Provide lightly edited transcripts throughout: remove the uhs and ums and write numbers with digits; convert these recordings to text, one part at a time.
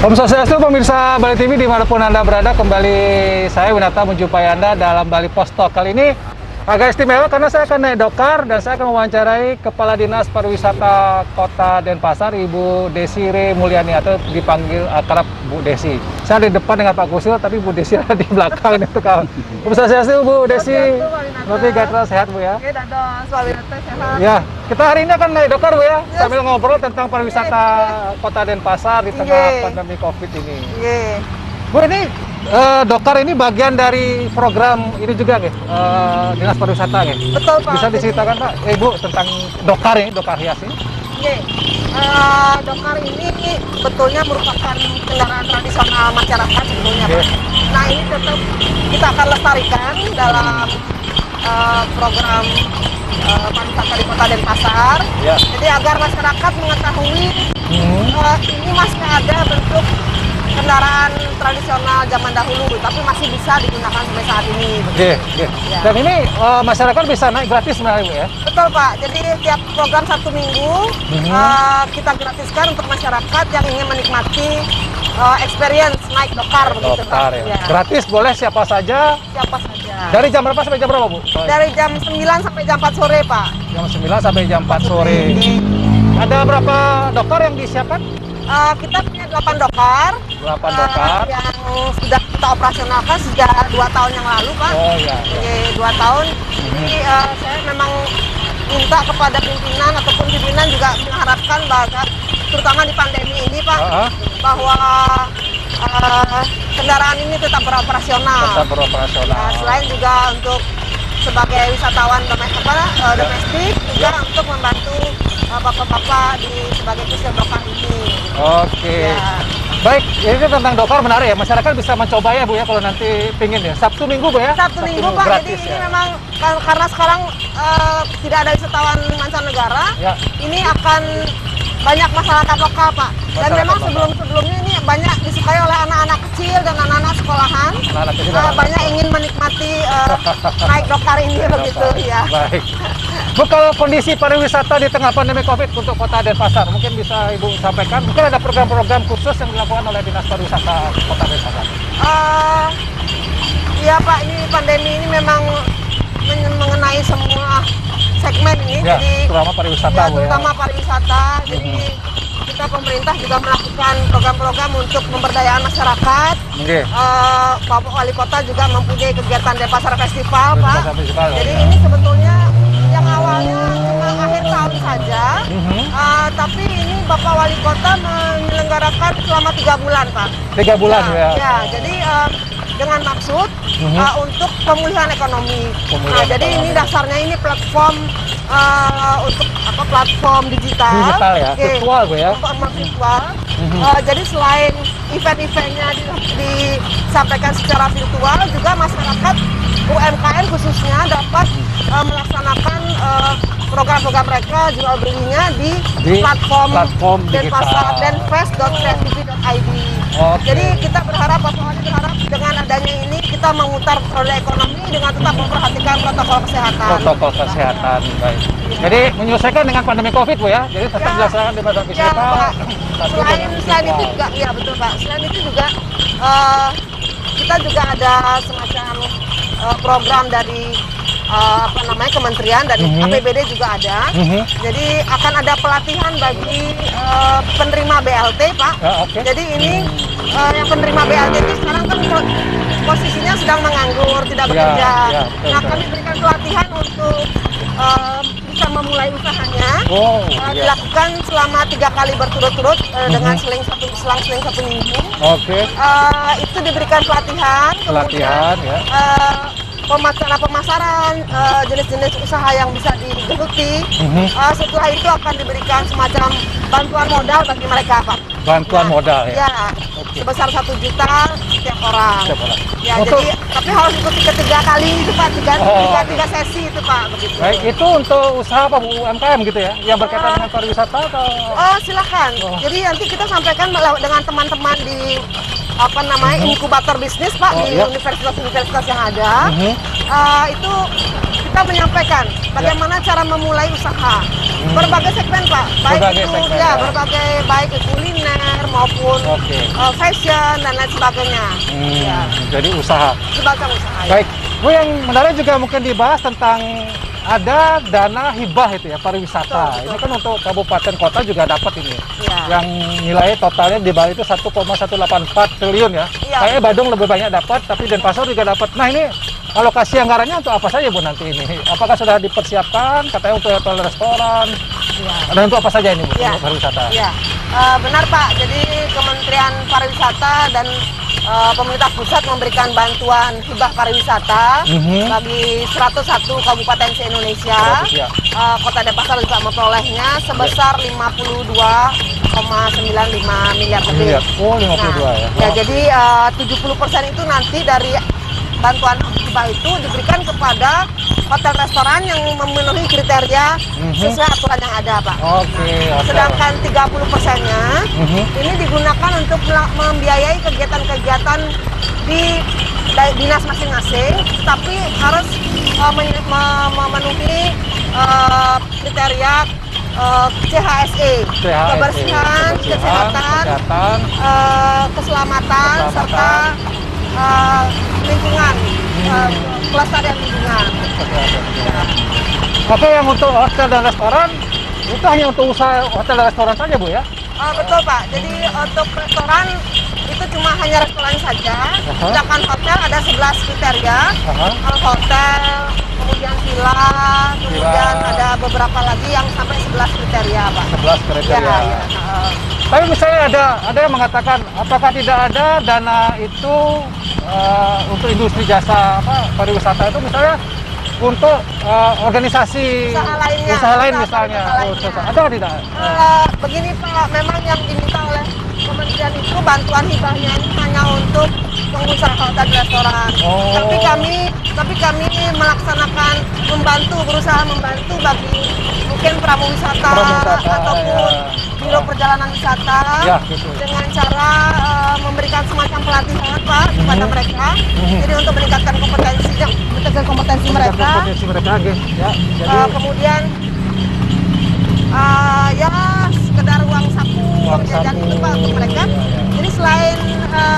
Om Swastiastu pemirsa Bali TV dimanapun Anda berada, kembali saya Winata menjumpai Anda dalam Bali Post Talk. Kali ini agak istimewa karena saya akan naik dokar dan saya akan mewawancarai Kepala Dinas Pariwisata Kota Denpasar, Ibu Desire Mulyani atau dipanggil akrab Bu Desi. Saya di depan dengan Pak Kusil, tapi Bu Desi ada di belakang itu kawan. Om Swastiastu Bu Desi, berarti gatra sehat Bu ya? Ya, kita hari ini akan naik dokar Bu ya, sambil ngobrol tentang pariwisata Kota Denpasar di tengah pandemi COVID ini. Bu, ini dokar ini bagian dari program ini juga nih, Dinas Pariwisata nih. Betul Pak. Bisa diceritakan Pak, Ibu tentang dokar ini, dokar hias ini? Dokar ini betulnya merupakan kendaraan tradisional masyarakat sebetulnya Pak. Nah ini tetap kita akan lestarikan dalam program pariwisata di Kota Denpasar. Jadi agar masyarakat mengetahui ini masih ada bentuk kendaraan tradisional zaman dahulu, tapi masih bisa digunakan sampai saat ini. Dan ini masyarakat bisa naik gratis sebenarnya Bu ya? Betul Pak, jadi tiap program Sabtu Minggu kita gratiskan untuk masyarakat yang ingin menikmati experience naik dokar begitu Pak. Ya. Gratis boleh siapa saja? Siapa saja. Dari jam berapa sampai jam berapa Bu? Dari jam 9 sampai jam 4 sore Pak. Jam 9 sampai jam 4 sore. Ada berapa dokar yang disiapkan? Kita punya 8 dokar. 8 dokar yang sudah kita operasionalkan sejak 2 tahun yang lalu Pak. Oh iya. 2 tahun. Jadi saya memang minta kepada pimpinan ataupun pimpinan juga mengharapkan bahwa terutama di pandemi ini Pak, bahwa kendaraan ini tetap beroperasional. Tetap beroperasional. Selain juga untuk sebagai wisatawan domestik juga untuk membantu bapak-bapak sebagai kusir dokar ini. Oke. Baik, ini tentang dokar menarik ya. Masyarakat bisa mencoba ya Bu ya kalau nanti pingin ya. Sabtu Minggu Bu ya? Sabtu Minggu Pak, gratis, jadi ini memang karena sekarang tidak ada wisatawan mancanegara, ini akan banyak masyarakat lokal Pak. Dan memang sebelum-sebelumnya ini banyak disukai oleh anak-anak kecil dan anak-anak sekolahan. Banyak ingin menikmati naik dokar ini begitu ya. Baik. Bu, kalau kondisi pariwisata di tengah pandemi COVID untuk Kota Denpasar, mungkin bisa Ibu sampaikan, mungkin ada program-program khusus yang dilakukan oleh Dinas Pariwisata Kota Denpasar? Iya Pak, ini pandemi ini memang mengenai semua segmen ini, ya, jadi terutama pariwisata ya, Bu terutama ya. Pariwisata, jadi kita pemerintah juga melakukan program-program untuk pemberdayaan masyarakat. Pak Wali Kota juga mempunyai kegiatan Denpasar Festival Pak. Jadi ini sebetulnya yang awalnya cuma akhir tahun saja, tapi ini Bapak Wali Kota menyelenggarakan selama 3 bulan Pak. 3 bulan ya? Ya, jadi dengan maksud untuk pemulihan ekonomi. Jadi ini dasarnya ini platform untuk platform digital ya, virtual Bu ya? Virtual. Jadi selain event-eventnya disampaikan secara virtual, juga masyarakat UMKM khususnya dapat melaksanakan program-program mereka jual belinya di platform Denpasar denfest.kreativity.id. Jadi kita berharap, Bapak Wali berharap dengan adanya ini kita memutar roda ekonomi dengan tetap memperhatikan protokol kesehatan. Protokol kesehatan, baik. Jadi menyesuaikan dengan pandemi COVID Bu ya. Jadi tetap dilaksanakan di pasar wisata. Selain itu juga, ya betul Pak. Selain itu juga kita juga ada semacam program dari kementerian dan APBD juga ada. Jadi akan ada pelatihan bagi penerima BLT Pak. Jadi ini yang penerima BLT itu sekarang kan posisinya sedang menganggur, tidak bekerja. Nah kami berikan pelatihan untuk bisa memulai usahanya. Dilakukan selama 3 kali berturut-turut dengan selang 1 minggu. Itu diberikan pelatihan. Pemasaran jenis-jenis usaha yang bisa digeluti. Setelah itu akan diberikan semacam bantuan modal bagi mereka Pak. Bantuan modal ya? Ya, sebesar 1 juta setiap orang. Ya, jadi tapi harus ikuti ketiga kali itu Pak, tiga sesi itu Pak begitu. Baik, itu untuk usaha apa Bu, UMKM gitu ya? Yang berkaitan dengan pariwisata atau? Silakan. Jadi nanti kita sampaikan dengan teman-teman di inkubator bisnis Pak di universitas-universitas yang ada. Itu kita menyampaikan bagaimana cara memulai usaha. Berbagai segmen Pak, baik Berbagai itu segmen, ya, ya. berbagai baik itu kuliner maupun Oke. fashion dan lain sebagainya. Ya, Jadi usaha. sebagai usaha. Ya. Baik, Bu, yang menarik juga mungkin dibahas tentang ada dana hibah itu ya, pariwisata. Betul, betul. Ini kan untuk kabupaten kota juga dapat ini. Ya. Yang nilai totalnya di Bali itu 1,184 triliun ya. Iya. Kayaknya Badung lebih banyak dapat, tapi Denpasar juga dapat. Nah ini alokasi anggarannya untuk apa saja Bu nanti ini? Apakah sudah dipersiapkan? Katanya untuk hotel restoran. Ya. Dan untuk apa saja ini Bu, Ya. untuk pariwisata? Ya, benar Pak. Jadi Kementerian Pariwisata dan pemerintah pusat memberikan bantuan hibah pariwisata bagi 101 kabupaten se-Indonesia. 100, ya. Kota Denpasar juga memperolehnya sebesar 52,95 miliar lebih. Miliar. Oh, 52 ya. Ya, jadi 70% itu nanti dari bantuan hibah itu diberikan kepada hotel restoran yang memenuhi kriteria sesuai aturan yang ada, Pak. Oke, hotel. Sedangkan 30%-nya ini digunakan untuk membiayai kegiatan-kegiatan di dinas masing-masing, tapi harus memenuhi kriteria CHSE, kebersihan, kesehatan, keselamatan, serta lingkungan, kelestarian lingkungan. Oke, yang untuk hotel dan restoran itu hanya untuk usaha hotel dan restoran saja Bu ya? Betul Pak, jadi untuk restoran itu cuma hanya restoran saja. Sedangkan hotel ada 11 kriteria. Kalau hotel, kemudian villa, kemudian ada beberapa lagi yang sampai 11 kriteria Pak. 11 kriteria. Ya. Tapi misalnya ada yang mengatakan apakah tidak ada dana itu untuk industri jasa pariwisata itu misalnya untuk organisasi usaha lain misalnya. lainnya. Ada tidak? Begini Pak, memang yang diminta oleh kementerian itu bantuan hibahnya ini hanya untuk pengusaha hotel dan restoran. Tapi kami melaksanakan berusaha membantu bagi mungkin pramuwisata ataupun biro perjalanan wisata dengan cara memberikan semacam pelatihan Pak kepada mereka. Jadi untuk meningkatkan kompetensi mereka. Kemudian ya sekedar uang saku, uang jajan itu Pak untuk mereka. Jadi selain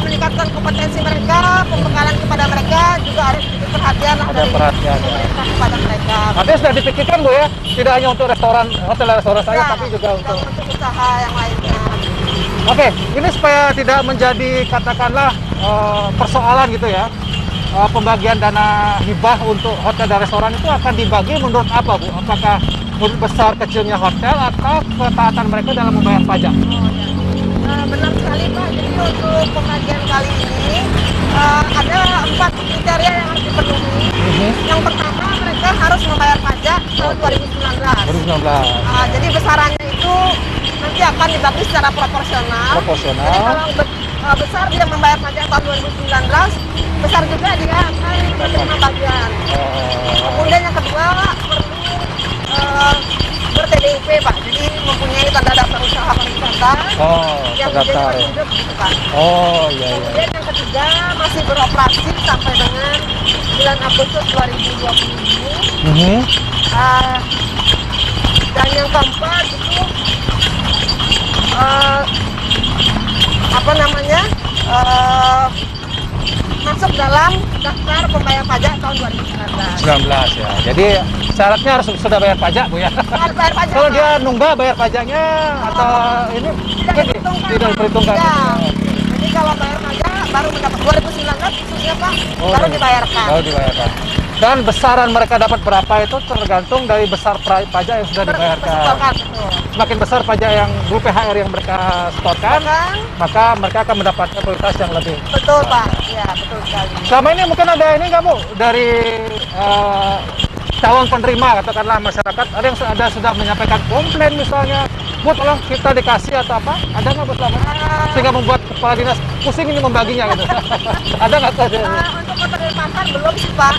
meningkatkan kompetensi mereka, pembekalan kepada mereka juga harus diberi perhatian dari pemerintah kepada mereka. Artinya sudah dipikirkan Bu ya, tidak hanya untuk restoran, hotel dan restoran saja, tapi juga untuk usaha yang lainnya. Oke, ini supaya tidak menjadi katakanlah persoalan gitu ya. Pembagian dana hibah untuk hotel dan restoran itu akan dibagi menurut apa Bu? Apakah menurut besar kecilnya hotel atau ketaatan mereka dalam membayar pajak? Benar sekali Pak, jadi untuk pembagian kali ini ada 4 kriteria yang harus dipenuhi. Yang pertama, mereka harus membayar pajak tahun 2019. Jadi besarannya itu nanti akan dibagi secara proporsional. Jadi kalau besar dia membayar pajak tahun 2019, besar juga dia akan menerima bagian. Kemudian yang kedua perlu ber-TDUP Pak, jadi mempunyai tanda daftar usaha pariwisata yang menjadi hidup gitu Pak. Kemudian yang ketiga masih beroperasi sampai dengan 9 Agustus 2020 ini. Dan yang keempat itu masuk dalam daftar pembayar pajak tahun 2019 ya. Jadi syaratnya harus sudah bayar pajak Bu ya. Harus bayar pajak. Kalau dia nunggah bayar pajaknya atau ini tidak diperhitungkan. Jadi kalau bayar pajak baru mendapat 2019 khususnya Pak, baru dibayarkan. Dan besaran mereka dapat berapa itu tergantung dari besar pajak yang sudah dibayarkan. Semakin besar pajak yang berupa THR yang mereka setorkan, maka mereka akan mendapatkan kualitas yang lebih. Betul Pak, ya betul sekali. Selama ini mungkin ada ini nggak Bu dari calon penerima katakanlah masyarakat ada yang sudah menyampaikan komplain misalnya, Bu tolong kita dikasih atau apa? Ada nggak Bu selama ini? Sehingga membuat kepala dinas pusing ini membaginya gitu. Ada nggak tuh? Untuk kota Denpasar belum sih Pak.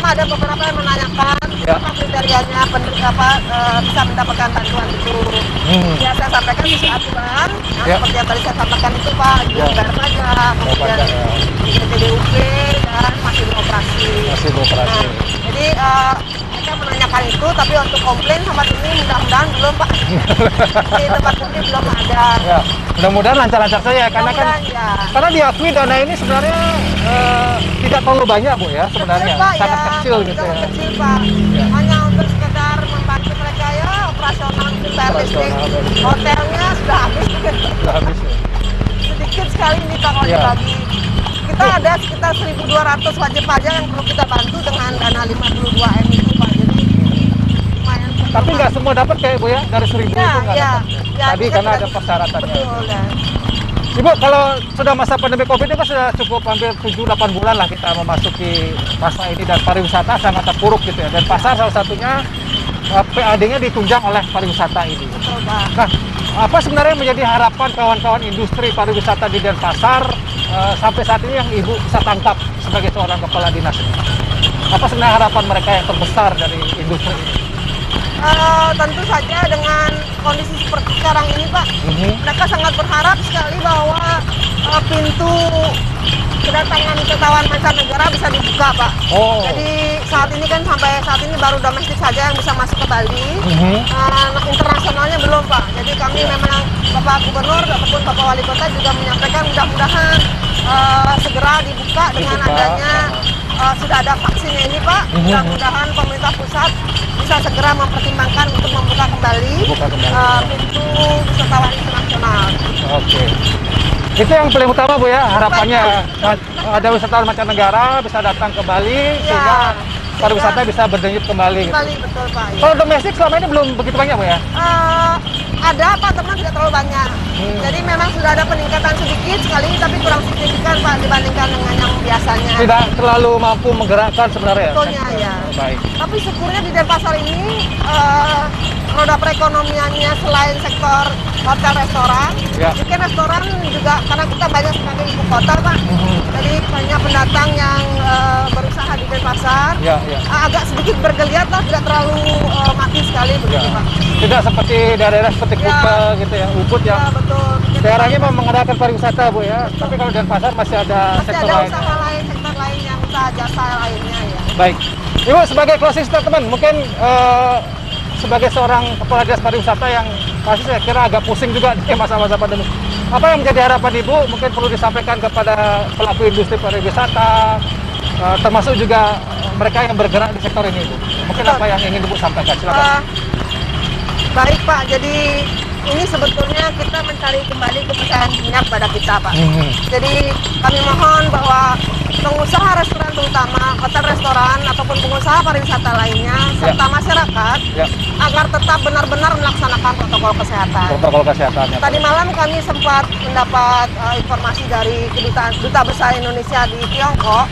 Ada beberapa yang menanyakan apa kriterianya bisa mendapatkan bantuan itu. Ya saya sampaikan sesuai aturan. Seperti yang tadi saya sampaikan itu Pak, bayar pajak, kemudian TDUP dan masih beroperasi. Masih beroperasi. Jadi mereka menanyakan itu, tapi untuk komplain sama ini mudah-mudahan belum Pak. Di tempat ini belum ada. Ya, mudah-mudahan lancar-lancar saja karena kan Mudah-mudahan, ya. karena diakui dana ini sebenarnya tidak terlalu banyak Bu ya sebenarnya, Kecil, Pak, sangat ya. kecil gitu Sangat ya. kecil Pak. Ya. Hanya untuk sekedar membantu mereka ya operasional bayar listrik. Operasional. Hotelnya sudah habis. Sudah habis ya. Sedikit sekali nih Pak kalau Ya. dibagi. Kita ada sekitar 1.200 wajib pajak yang perlu kita bantu dengan dana 52 M itu Pak. Jadi lumayan. Tapi nggak semua dapat kayak Bu ya, dari 1.000 Ya, itu nggak ya. dapat. Ya, Tadi kita karena tidak- ada persyaratannya. Betul ya. Ibu, kalau sudah masa pandemi Covid ini kan sudah cukup hampir 7-8 bulan lah kita memasuki masa ini dan pariwisata sangat terpuruk gitu ya. Dan pasar salah satunya PAD-nya ditunjang oleh pariwisata ini. Betul Pak. Nah, apa sebenarnya menjadi harapan kawan-kawan industri pariwisata di Denpasar sampai saat ini yang Ibu bisa tangkap sebagai seorang kepala dinas ini? Apa sebenarnya harapan mereka yang terbesar dari industri ini? Tentu saja dengan kondisi seperti sekarang ini Pak, mereka sangat berharap sekali bahwa pintu kedatangan wisatawan mancanegara bisa dibuka Pak. Oh. Jadi saat ini kan sampai saat ini baru domestik saja yang bisa masuk ke Bali. Internasionalnya belum Pak. Jadi kami memang Bapak Gubernur ataupun Bapak Wali Kota juga menyampaikan mudah-mudahan segera dibuka dengan Dibuka. adanya sudah ada vaksinnya ini Pak. Mudah-mudahan pemerintah pusat bisa segera mempertimbangkan untuk membuka kembali, Buka kembali. pintu wisatawan internasional. Oke. Itu yang paling utama Bu ya, harapannya ada wisatawan mancanegara bisa datang ke Bali Ya. sehingga pariwisata bisa berdenyut kembali. Gitu. Kembali betul Pak. Ya. Kalau domestik selama ini belum begitu banyak Bu ya? Ada Pak, teman tidak terlalu banyak. Jadi memang sudah ada peningkatan sedikit sekali, tapi kurang signifikan Pak dibandingkan dengan yang biasanya. Tidak terlalu mampu menggerakkan sebenarnya. Betulnya ya. Baik. Tapi syukurnya di Denpasar ini roda perekonomiannya selain sektor hotel restoran, Ya. mungkin restoran juga karena kita banyak sebagai ibu kota Pak. Jadi banyak pendatang yang berusaha di Denpasar. Ya, ya. Agak sedikit bergeliat lah, tidak terlalu mati sekali begitu Ya. Pak. Tidak seperti daerah seperti Ya. Kuta gitu ya, Ubud Ya yang betul. daerahnya memang mengadakan pariwisata Bu ya. Tapi kalau Denpasar masih ada Masih sektor ada lain. usaha lain, sektor lain yang usaha jasa lainnya ya. Baik. Ibu sebagai closing statement mungkin sebagai seorang kepala dinas pariwisata yang pasti saya kira agak pusing juga di masa-masa pandemi. Apa yang menjadi harapan Ibu mungkin perlu disampaikan kepada pelaku industri pariwisata termasuk juga mereka yang bergerak di sektor ini Ibu. Mungkin apa yang ingin Ibu sampaikan? Silakan. Baik Pak, jadi ini sebetulnya kita mencari kembali kepercayaan minyak pada kita Pak. Jadi kami mohon bahwa pengusaha restoran terutama hotel restoran ataupun pengusaha pariwisata lainnya serta masyarakat Ya. agar tetap benar-benar melaksanakan protokol kesehatan. Protokol kesehatannya. Tadi malam kami sempat mendapat informasi dari Duta Besar Indonesia di Tiongkok.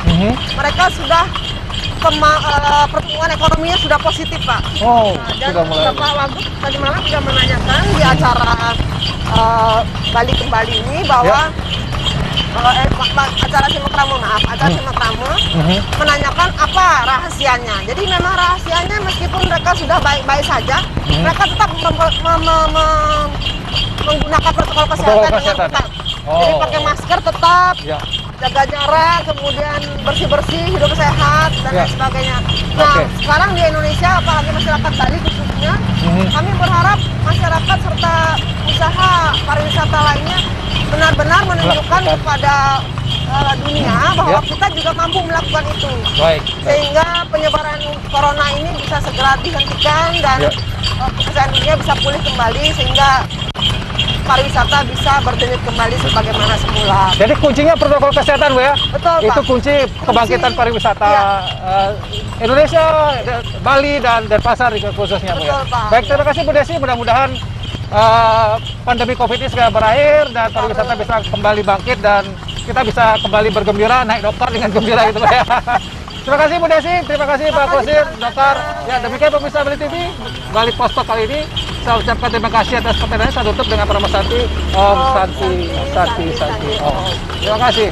Mereka sudah pertumbuhan ekonominya sudah positif Pak. Oh, Dan sudah mulai. Bapak Wagub tadi malam sudah menanyakan di acara Bali Kembali ini bahwa acara Simak Ramu, acara Simak Ramu menanyakan apa rahasianya. Jadi memang rahasianya meskipun mereka sudah baik-baik saja, mereka tetap menggunakan protokol kesehatan dengan kesehatan. ketat. Oh. Jadi pakai masker tetap, Ya. jaga jarak, kemudian bersih-bersih, hidup sehat, dan Ya. lain sebagainya. Nah, Oke. sekarang di Indonesia, apalagi masyarakat Bali khususnya, kami berharap masyarakat serta usaha pariwisata lainnya benar-benar menunjukkan Melakukan. kepada dunia bahwa Ya. kita juga mampu melakukan itu. Baik. Sehingga penyebaran corona ini bisa segera dihentikan dan Ya. kesehatan dunia bisa pulih kembali sehingga pariwisata bisa berdenyut kembali sebagaimana semula. Jadi kuncinya protokol kesehatan Bu ya. Betul, Pak. Itu kunci kebangkitan Kunci, pariwisata iya. Indonesia, Bali dan Denpasar khususnya Bu ya. Betul, Pak. Baik, terima kasih Bu Desi. Mudah-mudahan pandemi Covid ini segera berakhir dan pariwisata bisa kembali bangkit dan kita bisa kembali bergembira naik dokter dengan gembira gitu Pak ya. Terima kasih Bu Desi, terima kasih Pak Kusir, dokter. Ya demikian pemirsa Bali TV, Bali Posto kali ini. Saya ucapkan terima kasih atas pertanyaannya. Saya tutup dengan Pramasati. Om Santi, Santi, Santi. Om. Terima kasih.